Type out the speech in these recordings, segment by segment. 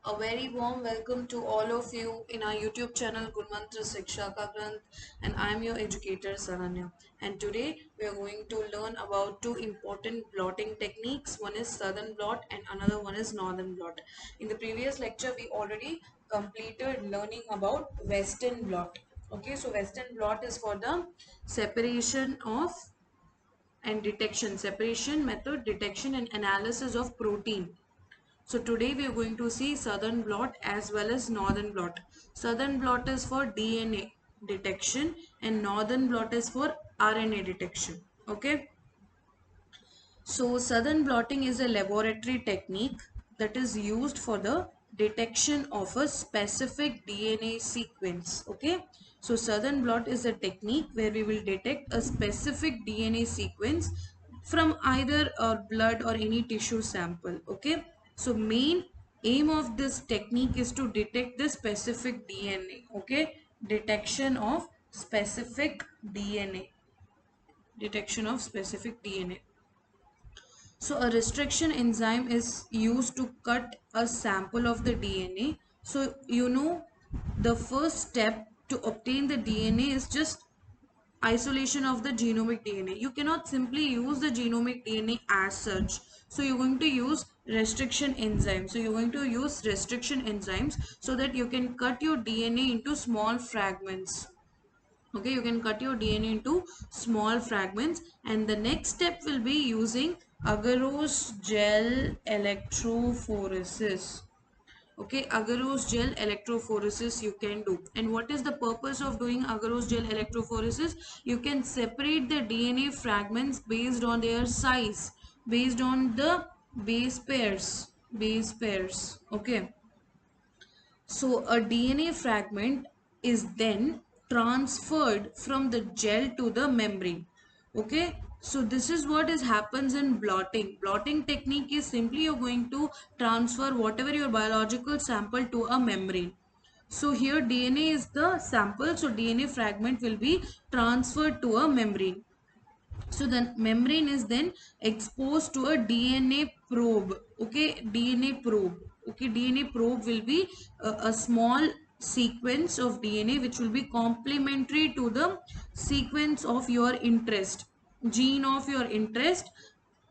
A very warm welcome to all of you in our YouTube channel Gunmantra Shiksha Ka Granth, and I am your educator Saranya. And today we are going to learn about two important blotting techniques. One is southern blot and another one is northern blot. In the previous lecture we already completed learning about western blot. Okay, so western blot is for the separation of and detection, separation method, detection and analysis of protein. So today we are going to see southern blot as well as northern blot. Southern blot is for DNA detection and northern blot is for RNA detection. Okay. So southern blotting is a laboratory technique that is used for the detection of a specific DNA sequence. Okay. So southern blot is a technique where we will detect a specific DNA sequence from either blood or any tissue sample. Okay. So main aim of this technique is to detect the specific DNA. Okay. Detection of specific DNA. Detection of specific DNA. So a restriction enzyme is used to cut a sample of the DNA. So the first step to obtain the DNA is just isolation of the genomic DNA. You cannot simply use the genomic DNA as such. So you're going to use restriction enzymes. So you're going to use restriction enzymes so that you can cut your DNA into small fragments. Okay, you can cut your DNA into small fragments, and the next step will be using agarose gel electrophoresis. Okay, agarose gel electrophoresis you can do. And what is the purpose of doing agarose gel electrophoresis? You can separate the DNA fragments based on their size, based on the base pairs. Okay. So a DNA fragment is then transferred from the gel to the membrane. Okay. So this is what happens in blotting. Blotting technique is simply you're going to transfer whatever your biological sample to a membrane. So here DNA is the sample. So DNA fragment will be transferred to a membrane. So the membrane is then exposed to a DNA probe. Okay, DNA probe. Okay, DNA probe will be a small sequence of DNA which will be complementary to the sequence of your interest, gene of your interest.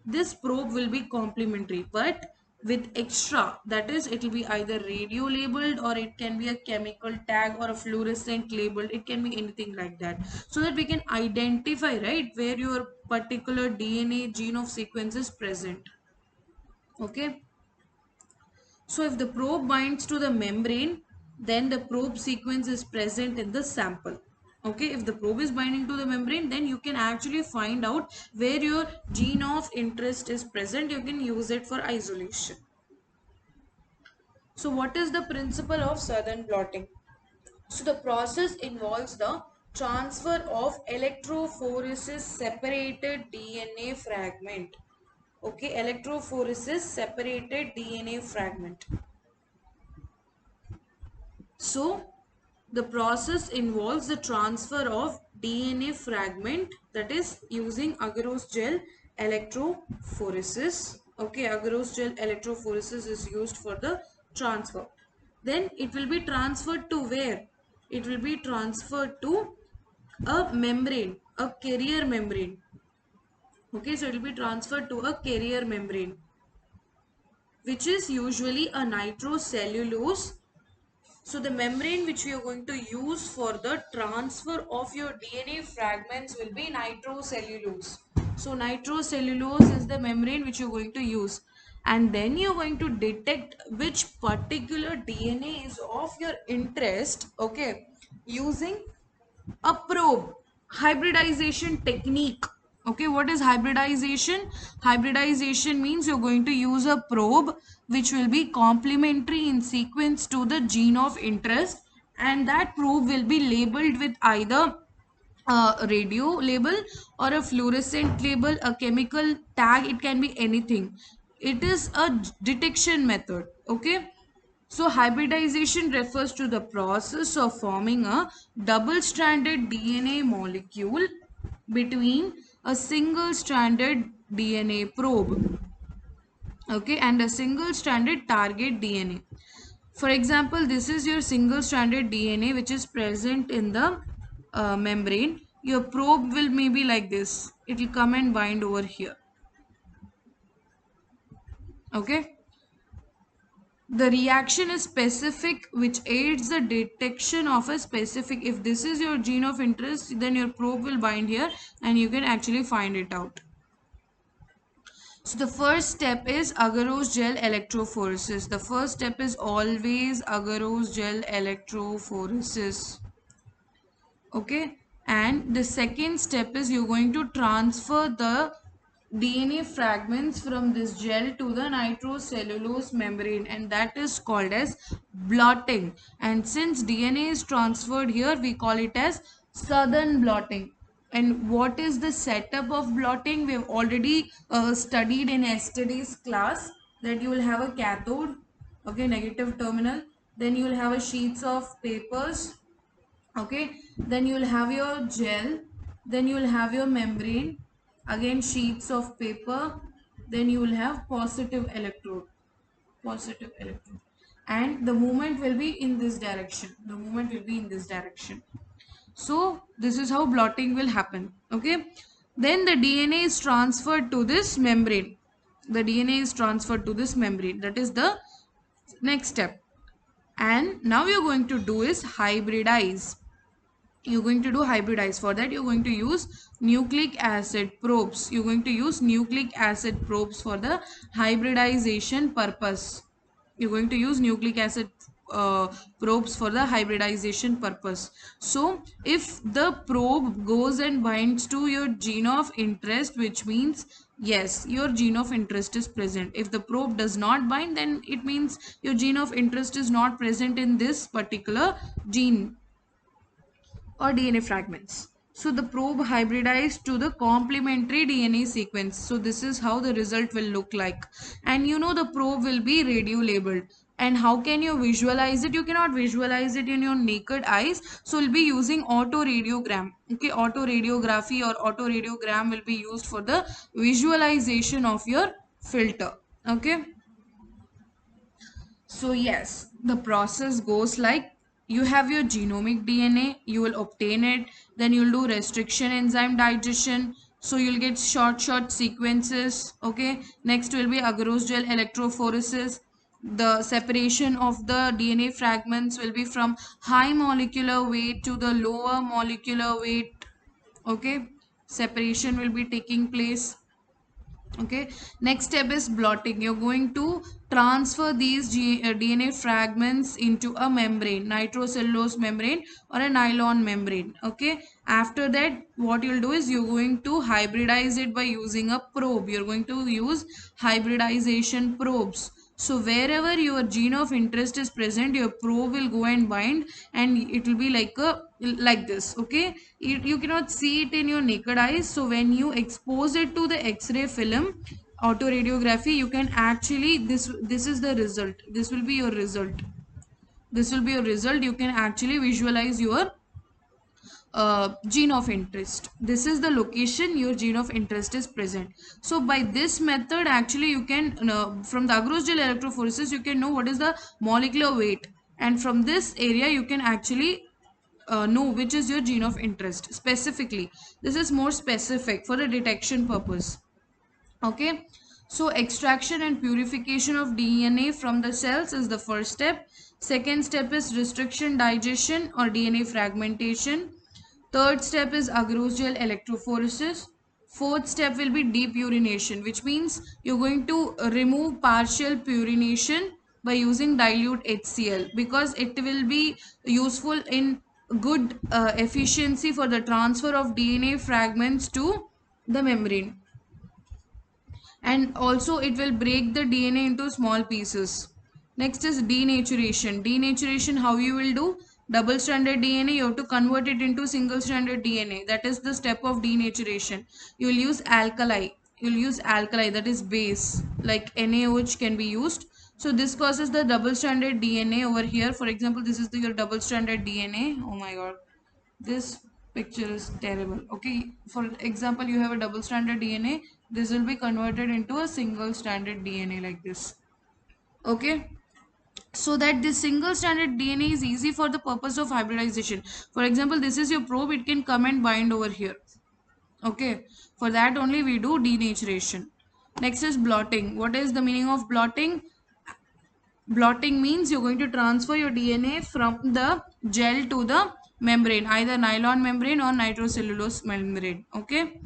This probe will be complementary, but with extra, that is, it will be either radio labeled or it can be a chemical tag or a fluorescent labeled. It can be anything like that, so that we can identify, right, where your particular DNA gene of sequence is present. Okay. So if the probe binds to the membrane, then the probe sequence is present in the sample. Okay, if the probe is binding to the membrane, then you can actually find out where your gene of interest is present. You can use it for isolation. So what is the principle of southern blotting? So the process involves the transfer of electrophoresis separated DNA fragment. Okay, electrophoresis separated DNA fragment. So the process involves the transfer of DNA fragment, that is using agarose gel electrophoresis. Okay, agarose gel electrophoresis is used for the transfer. Then it will be transferred to where? It will be transferred to a membrane, a carrier membrane. Okay, so it will be transferred to a carrier membrane, which is usually a nitrocellulose. So the membrane which we are going to use for the transfer of your DNA fragments will be nitrocellulose. So nitrocellulose is the membrane which you're going to use. And then you're going to detect which particular DNA is of your interest, okay, using a probe. Hybridization technique. Okay, what is hybridization? Hybridization means you're going to use a probe which will be complementary in sequence to the gene of interest, and that probe will be labeled with either a radio label or a fluorescent label, a chemical tag. It can be anything. It is a detection method. Okay. So hybridization refers to the process of forming a double-stranded DNA molecule between a single-stranded DNA probe, okay, and a single-stranded target DNA. For example, this is your single stranded DNA which is present in the membrane. Your probe will maybe like this. It will come and bind over here. Okay. The reaction is specific, which aids the detection of a specific. If this is your gene of interest, then your probe will bind here and you can actually find it out. So the first step is agarose gel electrophoresis. The first step is always agarose gel electrophoresis. Okay, and the second step is you're going to transfer the DNA fragments from this gel to the nitrocellulose membrane, and that is called as blotting. And since DNA is transferred here, we call it as southern blotting. And what is the setup of blotting? We have already studied in yesterday's class that you will have a cathode, okay, negative terminal, then you will have a sheets of papers, okay, then you will have your gel, then you will have your membrane, again sheets of paper, then you will have positive electrode, and the movement will be in this direction, so this is how blotting will happen. Okay, then the DNA is transferred to this membrane, that is the next step. And now you're going to do is hybridize. For that you're going to use nucleic acid probes. For the hybridization purpose. So if the probe goes and binds to your gene of interest, which means yes, your gene of interest is present. If the probe does not bind, then it means your gene of interest is not present in this particular gene or DNA fragments. So the probe hybridized to the complementary DNA sequence. So this is how the result will look like. And you know the probe will be radio labeled. And how can you visualize it? You cannot visualize it in your naked eyes. So we'll be using autoradiogram. Okay, autoradiography or autoradiogram will be used for the visualization of your filter. Okay. So yes, the process goes like you have your genomic DNA, you will obtain it, then you'll do restriction enzyme digestion. So you'll get short sequences. Okay. Next will be agarose gel electrophoresis. The separation of the DNA fragments will be from high molecular weight to the lower molecular weight. Okay. Separation will be taking place. Okay, next step is blotting. You're going to transfer these DNA fragments into a membrane, nitrocellulose membrane or a nylon membrane. Okay, after that what you'll do is you're going to hybridize it by using a probe. You're going to use hybridization probes. So wherever your gene of interest is present, your probe will go and bind, and it will be like this. Okay, you cannot see it in your naked eyes. So when you expose it to the X-ray film, autoradiography, you can actually this is the result. This will be your result. You can actually visualize your gene of interest. This is the location your gene of interest is present. So by this method actually you can from the agarose gel electrophoresis you can know what is the molecular weight, and from this area you can actually know which is your gene of interest specifically. This is more specific for the detection purpose. Okay, so extraction and purification of DNA from the cells is the first step. Second step is restriction digestion or DNA fragmentation. Third step is agarose gel electrophoresis. Fourth step will be depurination, which means you're going to remove partial purination by using dilute HCl, because it will be useful in good efficiency for the transfer of DNA fragments to the membrane, and also it will break the DNA into small pieces. Next is denaturation. Denaturation, how you will do? Double stranded DNA, you have to convert it into single stranded DNA. That is the step of denaturation. You will use alkali. That is base like NaOH can be used. So this causes the double stranded DNA over here. For example, this is your double stranded DNA. Oh my god, this picture is terrible. Okay, for example, you have a double stranded DNA. This will be converted into a single stranded DNA like this. Okay, so that this single stranded DNA is easy for the purpose of hybridization. For example, this is your probe, it can come and bind over here. Okay, for that only we do denaturation. Next is blotting. What is the meaning of blotting? Blotting means you're going to transfer your DNA from the gel to the membrane, either nylon membrane or nitrocellulose membrane. Okay.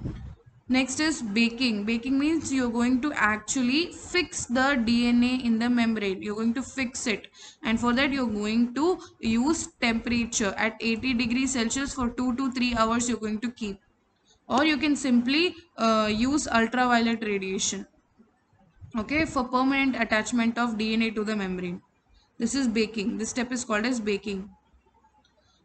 Next is baking. Baking means you're going to actually fix the DNA in the membrane. You're going to fix it. And for that, you're going to use temperature at 80 degrees Celsius for 2 to 3 hours. You're going to keep. Or you can simply use ultraviolet radiation. Okay, for permanent attachment of DNA to the membrane. This is baking. This step is called as baking.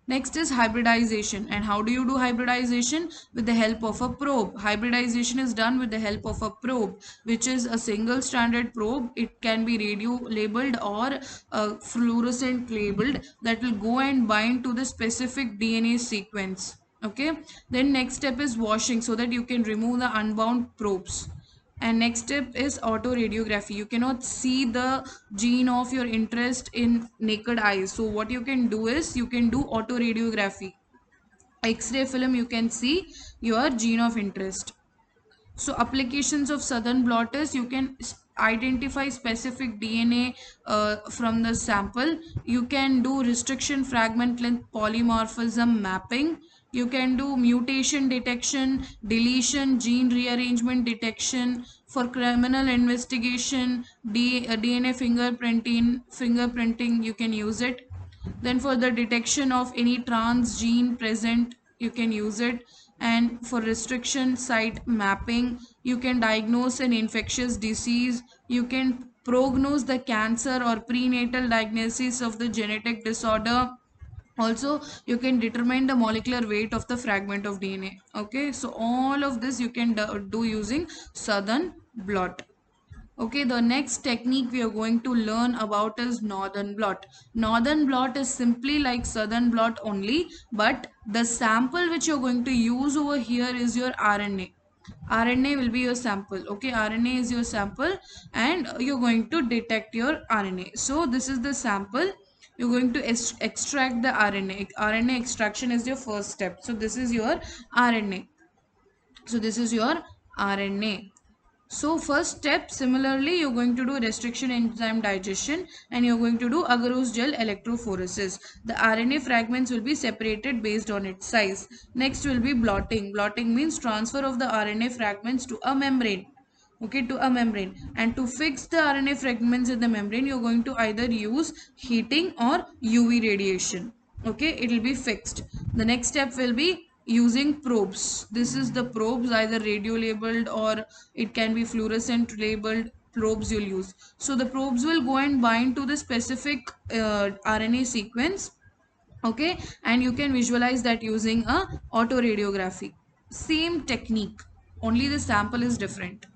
Next is hybridization. And how do you do hybridization? With the help of a probe. Hybridization is done with the help of a probe, which is a single stranded probe. It can be radio labeled or fluorescent labeled, that will go and bind to the specific DNA sequence. Okay. Then next step is washing, so that you can remove the unbound probes. And next step is autoradiography. You cannot see the gene of your interest in naked eyes. So what you can do is you can do autoradiography. X-ray film, you can see your gene of interest. So applications of southern blot is you can identify specific DNA from the sample. You can do restriction fragment length polymorphism mapping. You can do mutation detection, deletion, gene rearrangement detection. For criminal investigation, DNA fingerprinting, you can use it. Then for the detection of any transgene present, you can use it. And for restriction site mapping, you can diagnose an infectious disease. You can prognose the cancer or prenatal diagnosis of the genetic disorder. Also, you can determine the molecular weight of the fragment of DNA. Okay, so all of this you can do using southern blot. Okay, the next technique we are going to learn about is northern blot. Northern blot is simply like southern blot only, but the sample which you're going to use over here is your RNA. RNA will be your sample. Okay, RNA is your sample and you're going to detect your RNA. So this is the sample. You're going to extract the RNA. RNA extraction is your first step. So this is your RNA. So this is your RNA. So first step, similarly, you're going to do restriction enzyme digestion and you're going to do agarose gel electrophoresis. The RNA fragments will be separated based on its size. Next will be blotting. Blotting means transfer of the RNA fragments to a membrane. Okay, to a membrane. And to fix the RNA fragments in the membrane, you're going to either use heating or UV radiation. Okay, it will be fixed. The next step will be using probes. This is the probes, either radio labeled or it can be fluorescent labeled probes you'll use. So the probes will go and bind to the specific RNA sequence. Okay, and you can visualize that using a autoradiography. Same technique, only the sample is different.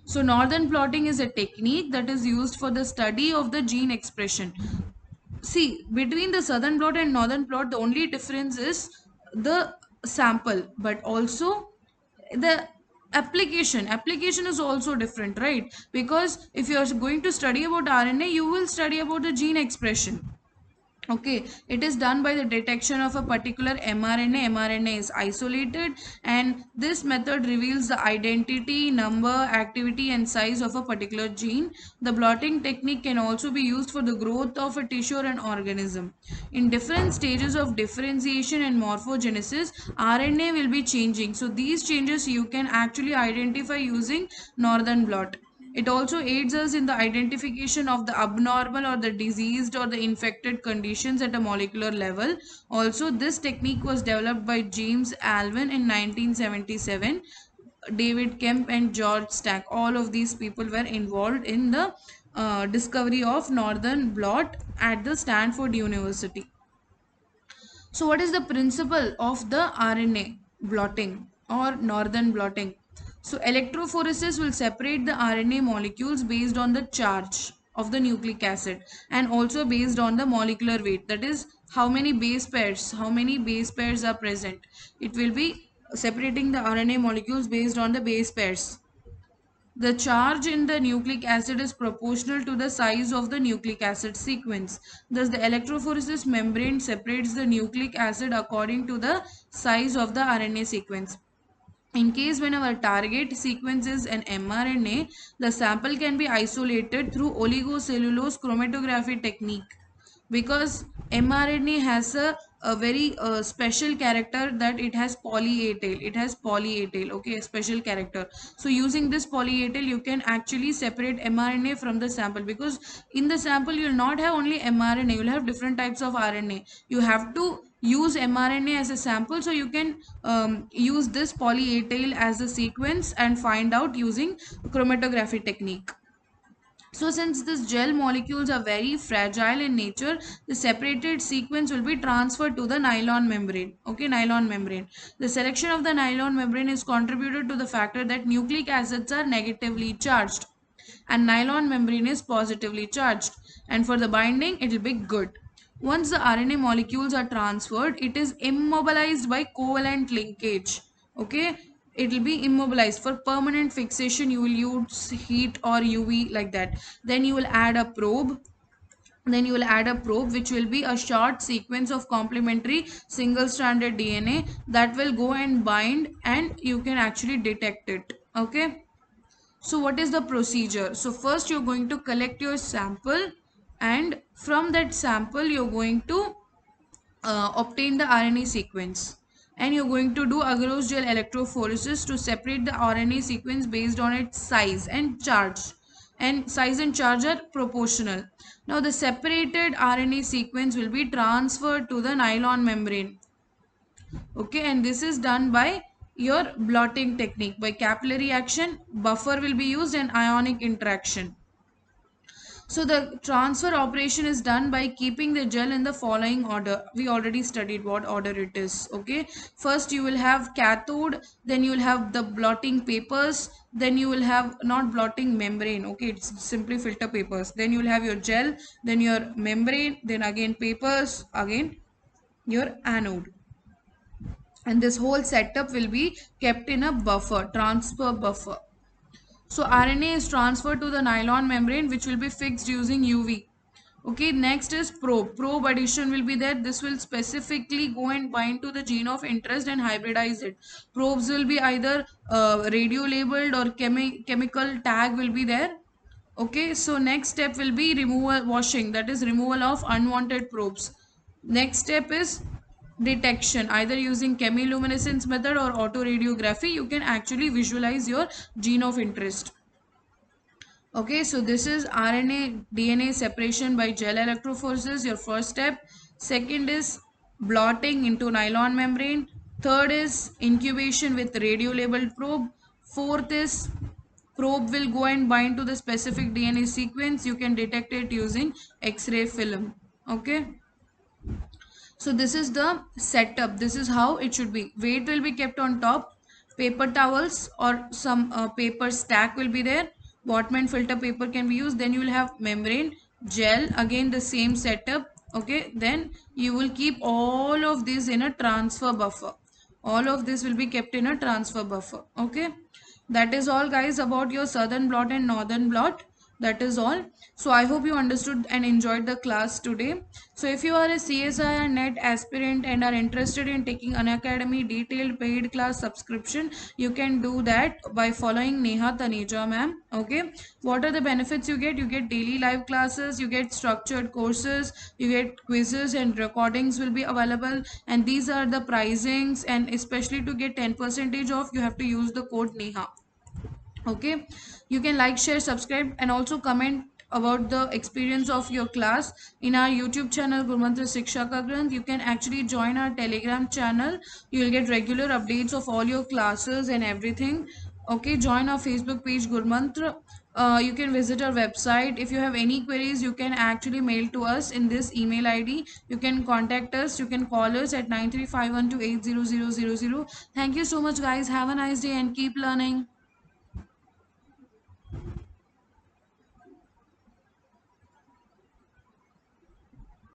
So northern blotting is a technique that is used for the study of the gene expression. See, between the southern blot and northern blot, the only difference is the sample, but also the application. Application is also different, right? Because if you are going to study about RNA, you will study about the gene expression. Okay, it is done by the detection of a particular mRNA. mRNA is isolated and this method reveals the identity, number, activity and size of a particular gene. The blotting technique can also be used for the growth of a tissue or an organism. In different stages of differentiation and morphogenesis, RNA will be changing. So these changes you can actually identify using northern blot. It also aids us in the identification of the abnormal or the diseased or the infected conditions at a molecular level. Also, this technique was developed by James Alvin in 1977. David Kemp and George Stack, all of these people were involved in the discovery of northern blot at the Stanford University. So what is the principle of the RNA blotting or northern blotting? So electrophoresis will separate the RNA molecules based on the charge of the nucleic acid and also based on the molecular weight. That is how many base pairs are present. It will be separating the RNA molecules based on the base pairs. The charge in the nucleic acid is proportional to the size of the nucleic acid sequence. Thus, the electrophoresis membrane separates the nucleic acid according to the size of the RNA sequence. In case when our target sequence is an mRNA, the sample can be isolated through oligocellulose chromatography technique, because mRNA has a very special character, that it has poly A tail. It has poly A tail, okay, a special character. So using this poly A tail, you can actually separate mRNA from the sample, because in the sample you will not have only mRNA, you will have different types of RNA. You have to use mRNA as a sample, so you can use this poly A tail as a sequence and find out using chromatography technique. So since these gel molecules are very fragile in nature, the separated sequence will be transferred to the nylon membrane. Okay, nylon membrane. The selection of the nylon membrane is contributed to the factor that nucleic acids are negatively charged and nylon membrane is positively charged. And for the binding, it will be good. Once the RNA molecules are transferred, it is immobilized by covalent linkage. Okay, it will be immobilized. For permanent fixation, you will use heat or UV, like that. Then you will add a probe. Which will be a short sequence of complementary single stranded DNA that will go and bind, and you can actually detect it. Okay. So what is the procedure? So first you're going to collect your sample, and from that sample you're going to obtain the RNA sequence, and you're going to do agarose gel electrophoresis to separate the RNA sequence based on its size and charge, and size and charge are proportional. Now the separated RNA sequence will be transferred to the nylon membrane. Okay, and this is done by your blotting technique. By capillary action, buffer will be used, and ionic interaction. So the transfer operation is done by keeping the gel in the following order. We already studied what order it is. Okay, first you will have cathode, then you will have the blotting papers, then you will have not blotting membrane. Okay, it's simply filter papers. Then you will have your gel, then your membrane, then again papers, again your anode, and this whole setup will be kept in a buffer, transfer buffer. So RNA is transferred to the nylon membrane, which will be fixed using UV. Okay, next is probe addition will be there. This will specifically go and bind to the gene of interest and hybridize it. Probes will be either radio labeled or chemical tag will be there. Okay, so next step will be removal, washing, that is removal of unwanted probes. Next step is detection, either using chemiluminescence method or autoradiography. You can actually visualize your gene of interest. Okay, so this is RNA DNA separation by gel electrophoresis, your first step. Second is blotting into nylon membrane. Third is incubation with radio labeled probe. Fourth is probe will go and bind to the specific DNA sequence. You can detect it using X-ray film. Okay. So this is the setup. This is how it should be. Weight will be kept on top. Paper towels or some paper stack will be there. Botman filter paper can be used. Then you will have membrane, gel. Again the same setup. Okay. Then you will keep all of this in a transfer buffer. All of this will be kept in a transfer buffer. Okay. That is all guys about your southern blot and northern blot. That is all. So I hope you understood and enjoyed the class today. So if you are a CSI or NET aspirant and are interested in taking an academy detailed paid class subscription, you can do that by following Neha Taneja ma'am. Okay. What are the benefits you get? You get daily live classes, you get structured courses, you get quizzes and recordings will be available, and these are the pricings, and especially to get 10% off you have to use the code Neha. Okay, you can like, share, subscribe, and also comment about the experience of your class in our YouTube channel Gurmantra Shiksha Ka Granth. You can actually join our Telegram channel. You will get regular updates of all your classes and everything. Okay, join our Facebook page Gurmantra. You can visit our website. If you have any queries, you can actually mail to us in this email ID. You can contact us. You can call us at 9351280000. Thank you so much guys. Have a nice day and keep learning.